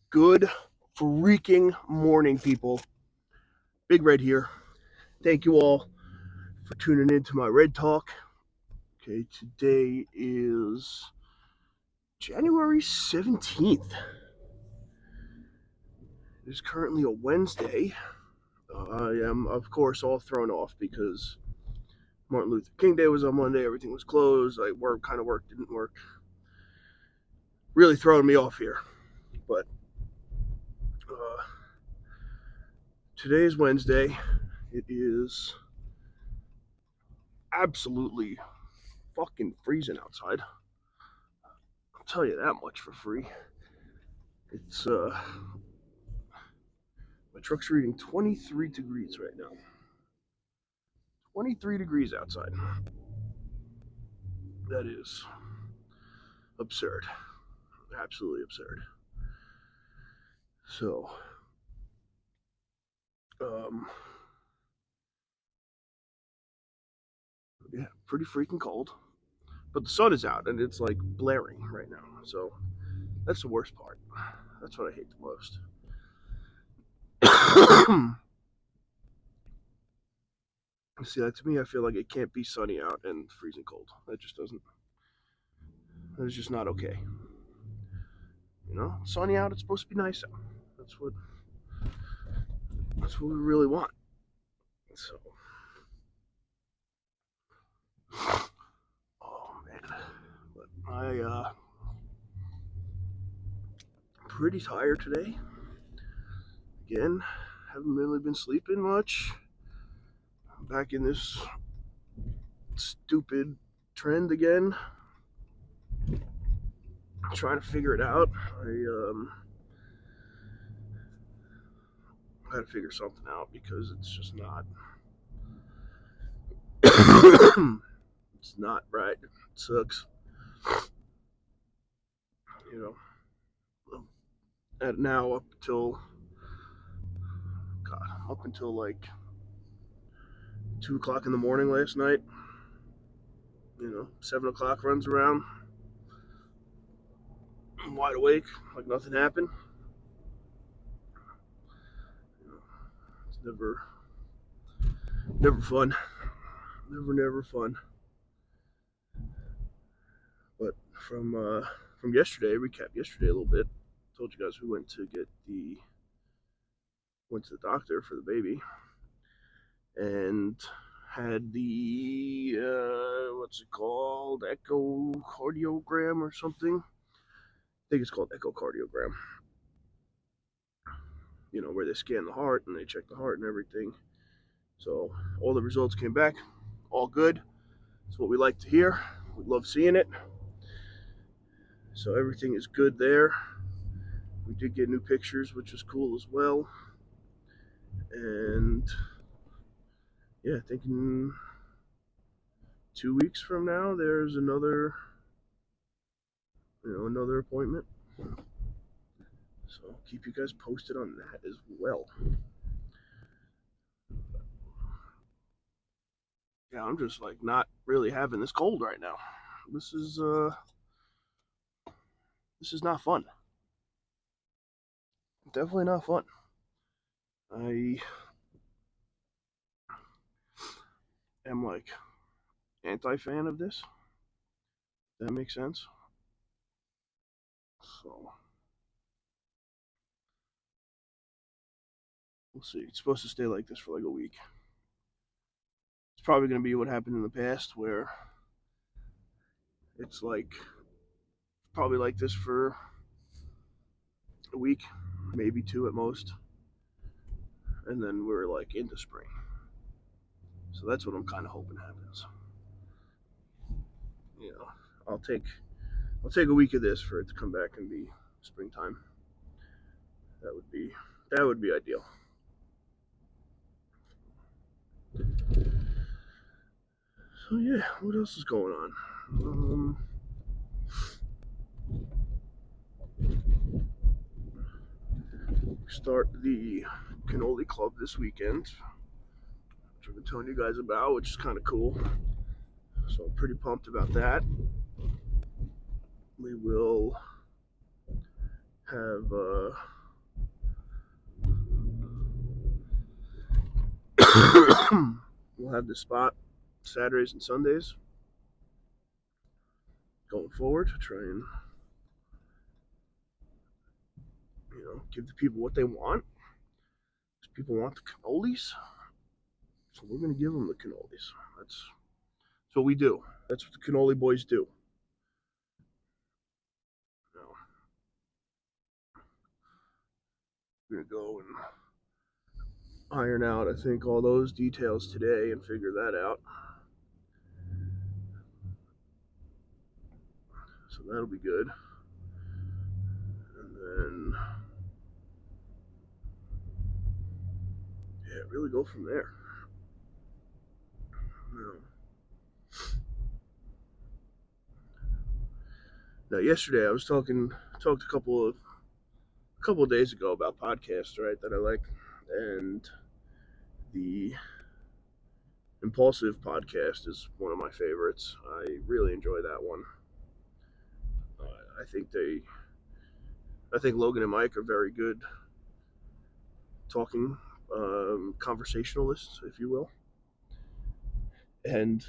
Good freaking morning, people. Big Red here. Thank you all for tuning in to my Red Talk. Okay, today is January 17th. It is currently a Wednesday. I am, of course, all thrown off because Martin Luther King Day was on Monday. Everything was closed. Like, work, didn't work. Really throwing me off here. But today is Wednesday. It is absolutely fucking freezing outside. I'll tell you that much for free. It's my truck's reading 23 degrees right now. 23 degrees outside. That is absurd. Absolutely absurd. So, um, yeah, pretty freaking cold. But the sun is out and it's like blaring right now. So that's the worst part. That's what I hate the most. See, that to me, I feel like it can't be sunny out and freezing cold. That just doesn't. That's just not okay. You know, sunny out. It's supposed to be nice out. That's what. That's what we really want. So. Oh man, but I'm pretty tired today. Again, haven't really been sleeping much. I'm back in this stupid trend again. Trying to figure it out. I got to figure something out because it's just not. It's not right. It sucks. You know, at now up until like 2 o'clock in the morning last night. 7 o'clock runs around. I'm wide awake, like nothing happened. It's never fun. Never fun. But from yesterday, recap yesterday a little bit. Told you guys we went to the doctor for the baby, and had the what's it called, echocardiogram or something. I think it's called echocardiogram. Where they scan the heart and they check the heart and everything. So all the results came back, all good. That's what we like to hear. We love seeing it. So everything is good there. We did get new pictures, which was cool as well. And yeah, I think in 2 weeks from now, there's another appointment. So keep you guys posted on that as well. Yeah, I'm just like not really having this cold right now. This is uh this is not fun. Definitely not fun. I am like anti-fan of this. That makes sense. So we'll see. It's supposed to stay like this for like a week. It's probably going to be what happened in the past, where it's like probably like this for a week, maybe two at most, and then we're like into spring. So that's what I'm kind of hoping happens. You know, I'll take I'll take a week of this for it to come back and be springtime. That would be that would be ideal. So yeah, what else is going on? Start the cannoli club this weekend, which I've been telling you guys about, which is kind of cool. So I'm pretty pumped about that. We will have We'll have this spot Saturdays and Sundays going forward to try and give the people what they want. People want the cannolis, so we're gonna give them the cannolis. That's what we do. That's what the cannoli boys do. You know, we're gonna go and iron out, I think, all those details today and figure that out. So that'll be good. And then, yeah, really go from there. Now, yesterday I was talked a couple of days ago about podcasts, right? That I like, and the Impulsive podcast is one of my favorites. I really enjoy that one. I think Logan and Mike are very good talking conversationalists, if you will. And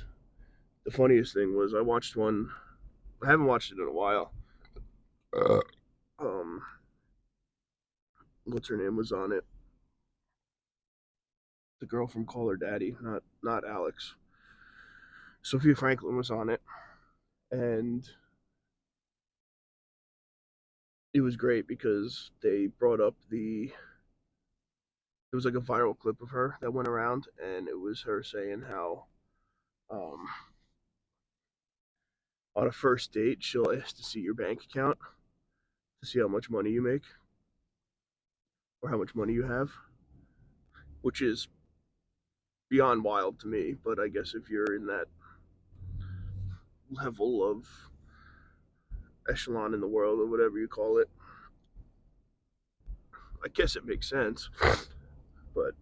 the funniest thing was I watched one. I haven't watched it in a while. Uh, um, what's her name was on it? The girl from Call Her Daddy, not Alex. Sophia Franklin was on it, and it was great because they brought up it was like a viral clip of her that went around, and it was her saying how um, on a first date she'll ask to see your bank account to see how much money you make or how much money you have, which is beyond wild to me. But I guess if you're in that level of echelon in the world or whatever you call it, I guess it makes sense. But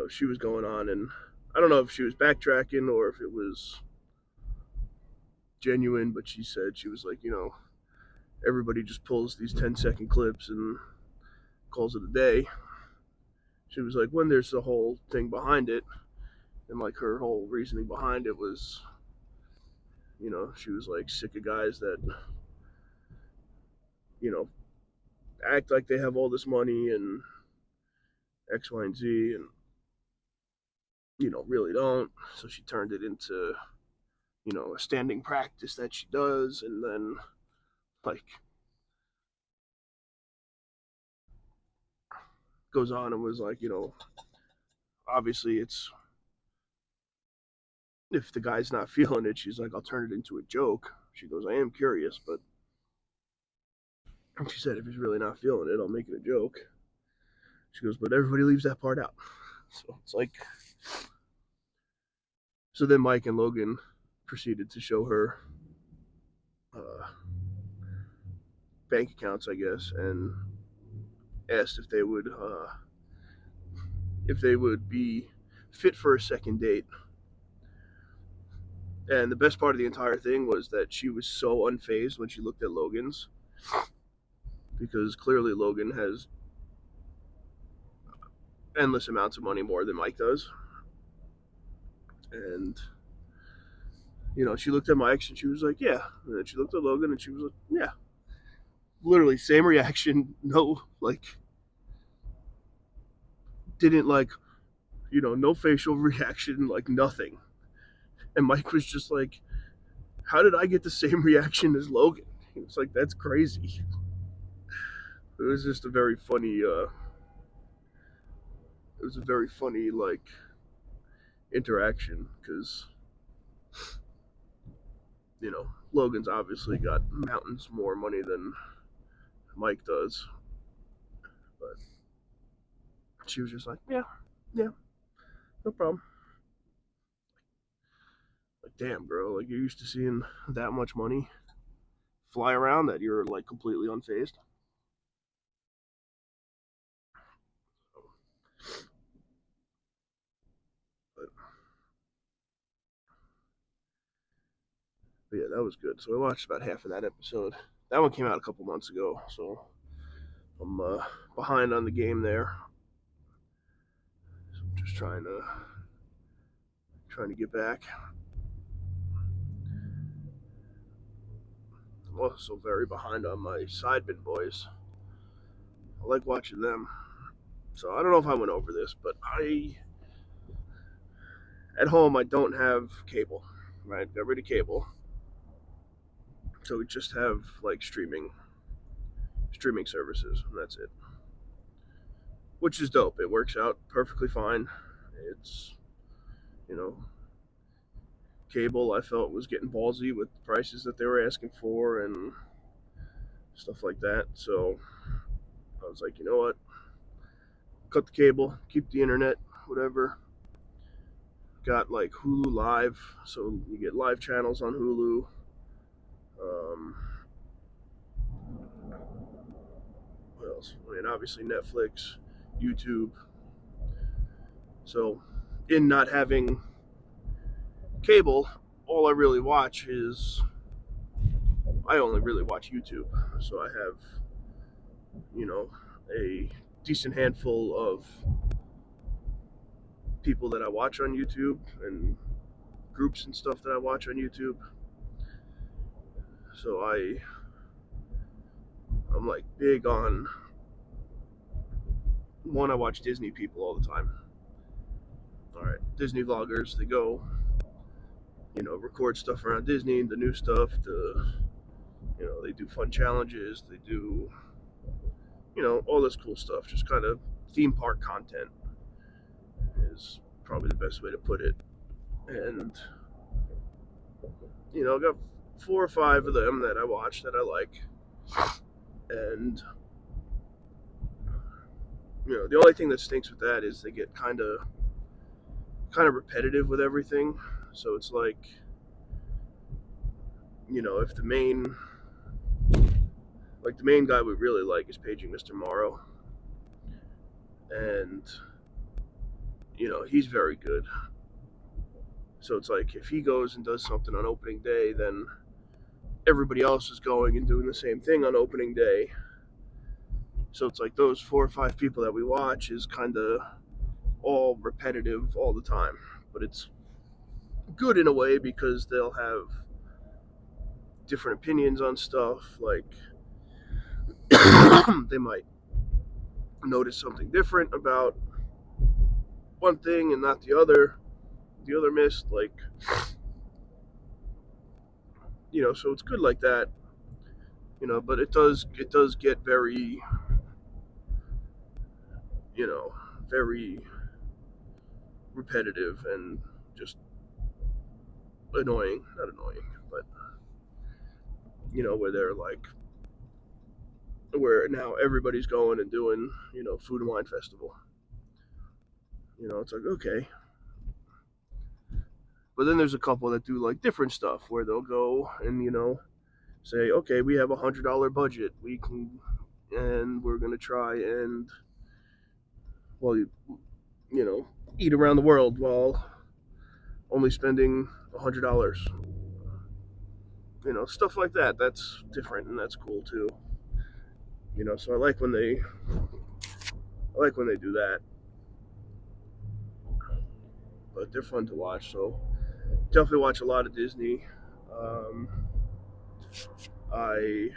she was going on, and I don't know if she was backtracking or if it was genuine, but she said she was like, everybody just pulls these 10-second clips and calls it a day. She was like, when there's the whole thing behind it, and like her whole reasoning behind it was, she was like sick of guys that, you know, act like they have all this money and X, Y, and Z, and really don't. So she turned it into, a standing practice that she does, and then like goes on and was like, obviously it's if the guy's not feeling it, she's like, I'll turn it into a joke. She goes, I am curious, but she said if he's really not feeling it, I'll make it a joke. She goes, but everybody leaves that part out. So it's like, so then Mike and Logan proceeded to show her uh, bank accounts, I guess, and asked if they would be fit for a second date. And the best part of the entire thing was that she was so unfazed when she looked at Logan's, because clearly Logan has endless amounts of money more than Mike does. And she looked at Mike and she was like, yeah. And then she looked at Logan and she was like, yeah. Literally same reaction. No, like, didn't like, no facial reaction, like nothing. And Mike was just like, how did I get the same reaction as Logan? He was like, that's crazy. It was just a very funny, like, interaction because, Logan's obviously got mountains more money than Mike does. But she was just like, yeah, yeah, no problem. Like, damn, bro, like you're used to seeing that much money fly around that you're like completely unfazed. But, but yeah, that was good. So I watched about half of that episode. That one came out a couple months ago, so I'm behind on the game there. Just trying to get back. I'm also very behind on my Sidemen boys. I like watching them. So I don't know if I went over this, but I at home I don't have cable. Right, got rid of cable, so we just have like streaming services, and that's it. Which is dope. It works out perfectly fine. It's you know cable I felt was getting ballsy with the prices that they were asking for and stuff like that. So I was like, you know what? Cut the cable, keep the internet, whatever. Got like Hulu Live, so you get live channels on Hulu. Um, what else? I mean, obviously Netflix, YouTube. So, in not having cable, all I really watch is I only really watch YouTube. So I have a decent handful of people that I watch on YouTube and groups and stuff that I watch on YouTube. So I'm like big on one. I watch Disney people all the time. All right, Disney vloggers. They go, record stuff around Disney, the new stuff. They do fun challenges. They do, all this cool stuff. Just kind of theme park content is probably the best way to put it. And I got 4 or 5 of them that I watch that I like. And the only thing that stinks with that is they get kind of repetitive with everything. So it's like, if the main guy we really like is Paging Mr. Morrow, and he's very good. So it's like if he goes and does something on opening day, then everybody else is going and doing the same thing on opening day. So it's like those 4 or 5 people that we watch is kind of all repetitive all the time, but it's good in a way because they'll have different opinions on stuff. Like they might notice something different about one thing and not the other. The other missed, like, so it's good like that. But it does get very, you know, very repetitive and just annoying. Not annoying, but where they're like, where now everybody's going and doing, food and wine festival. It's like okay, but then there's a couple that do like different stuff where they'll go and say, okay, we have $100 budget, we can, and we're gonna try and well, you know, eat around the world while only spending $100. Stuff like that. That's different and that's cool too. So I like when they do that, but they're fun to watch. So definitely watch a lot of Disney. Um, I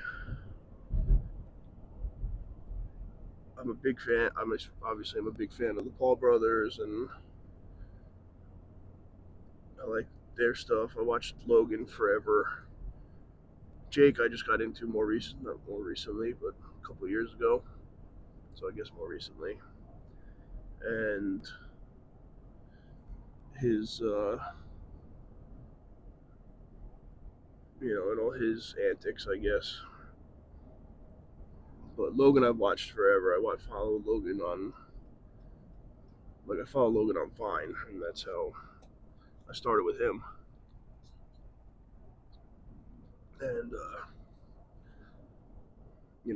I'm a big fan. I'm a big fan of the Paul brothers, and I like their stuff. I watched Logan forever. Jake, I just got into not more recently, but a couple years ago. So I guess more recently, and his, and all his antics, I guess. But Logan, I've watched forever. I follow Logan on Vine, and that's how I started with him. And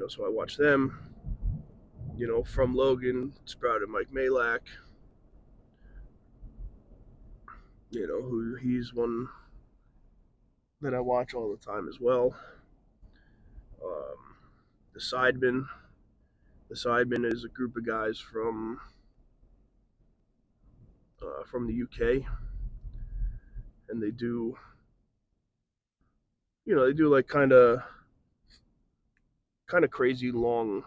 so I watched them. From Logan, sprouted Mike Malak. Who he's one that I watch all the time as well. Um, the Sidemen is a group of guys from from the UK, and they do, they do like kind of crazy long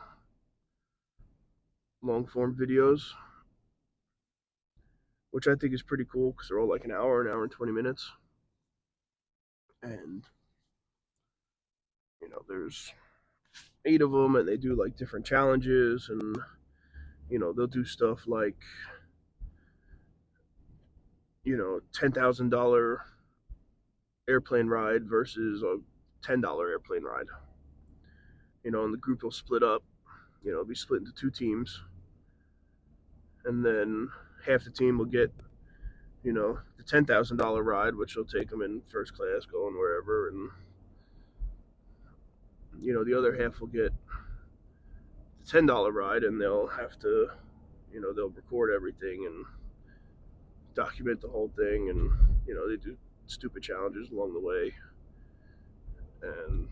form videos, which I think is pretty cool because they're all like an hour and 20 minutes, and there's 8 of them, and they do like different challenges, and they'll do stuff like $10,000 airplane ride versus a $10 airplane ride. And the group will split up. It'll be split into two teams, and then half the team will get the $10,000 ride, which will take them in first class going wherever, and the other half will get the $10 ride, and they'll have to they'll record everything and document the whole thing, and they do stupid challenges along the way, and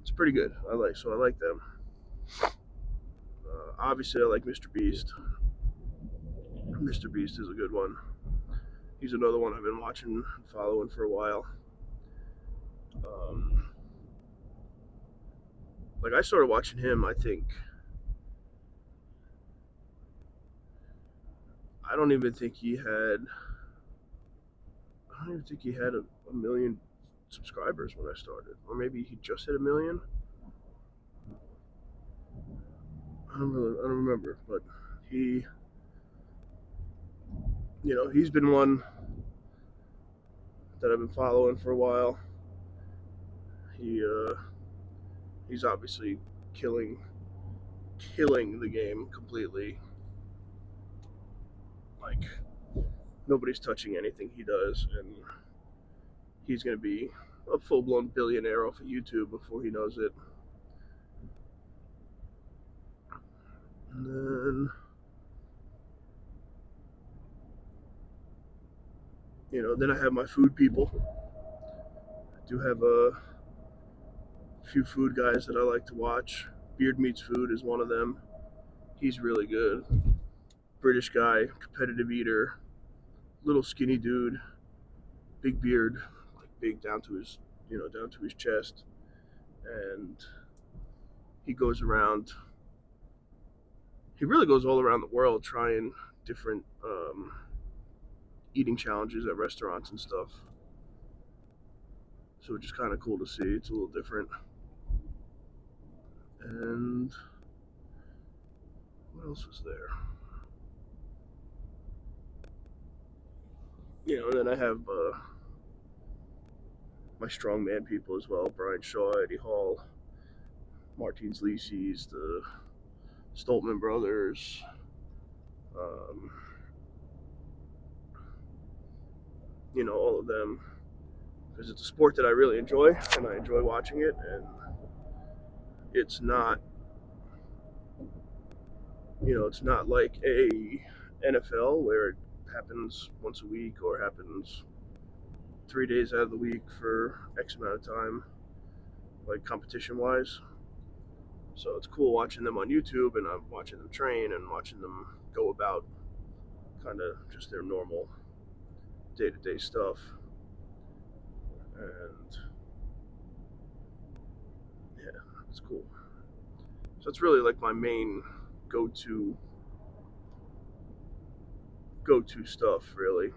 it's pretty good. I like them. Obviously, I like Mr. Beast. Mr. Beast is a good one. He's another one I've been watching and following for a while. Um, like I started watching him, I think. I don't even think he had. I don't even think he had a million subscribers when I started, or maybe he just hit a million. I don't remember, but he, he's been one that I've been following for a while. He, he's obviously killing, killing the game completely. Like nobody's touching anything he does, and he's gonna be a full blown billionaire off of YouTube before he knows it. And then I have my food people. I do have a few food guys that I like to watch. Beard Meats Food is one of them. He's really good. British guy, competitive eater, little skinny dude, big beard, like big down to his chest, and he goes around. He really goes all around the world trying different eating challenges at restaurants and stuff. So it's just kind of cool to see. It's a little different. And what else was there? And then I have my strongman people as well: Brian Shaw, Eddie Hall, Martins Lisi's, the Stoltman brothers. Um, all of them, because it's a sport that I really enjoy, and I enjoy watching it. And it's not, it's not like a NFL where it happens once a week or happens 3 days out of the week for X amount of time, like competition wise. So it's cool watching them on YouTube, and I'm watching them train and watching them go about kind of just their normal day to day stuff. And yeah, it's cool. So it's really like my main go to stuff, really.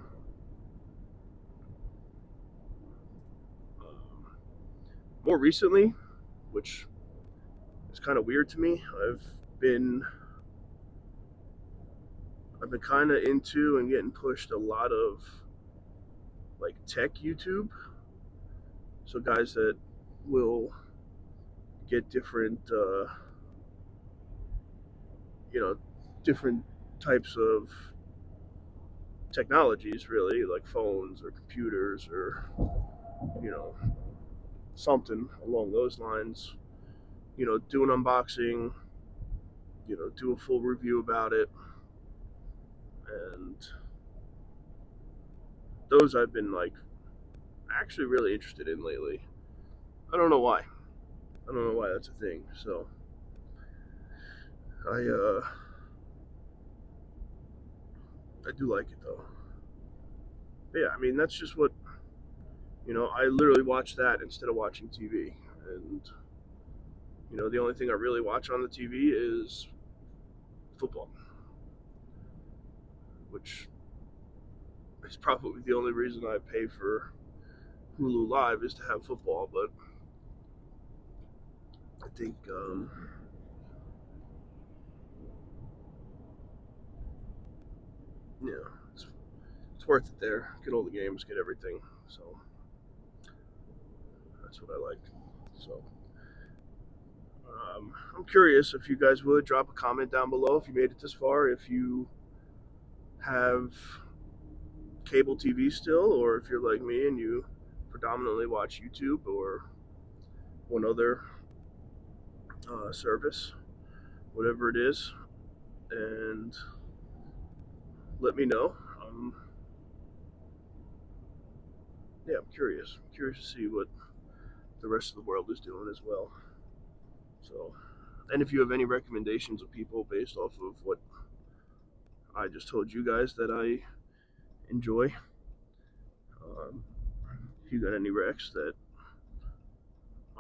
More recently, which is kind of weird to me, been I've been kind of into and getting pushed a lot of like tech YouTube. So guys that will get different, you know, different types of technologies, really, like phones or computers or you know something along those lines. Do an unboxing. Do a full review about it, and those I've been like actually really interested in lately. I don't know why. I don't know why that's a thing. So I I do like it though. Yeah, I mean that's just what I literally watch that instead of watching TV, and the only thing I really watch on the TV is football, which is probably the only reason I pay for Hulu Live is to have football. But I think yeah, it's worth it there. Get all the games, get everything. So that's what I like. So I'm curious if you guys would drop a comment down below if you made it this far, if you have cable TV still, or if you're like me and you predominantly watch YouTube or one other service, whatever it is, and let me know. Yeah, I'm curious. I'm curious to see what the rest of the world is doing as well. So, and if you have any recommendations of people based off of what I just told you guys that I enjoy, um, if you got any recs that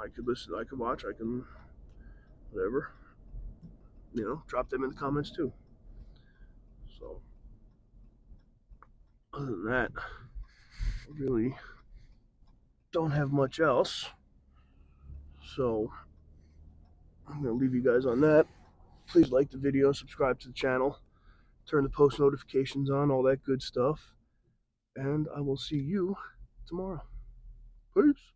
I could listen, I could watch, I can whatever, drop them in the comments too. So, other than that, I really don't have much else. So, I'm gonna leave you guys on that. Please like the video, subscribe to the channel, turn the post notifications on, all that good stuff. And I will see you tomorrow. Peace.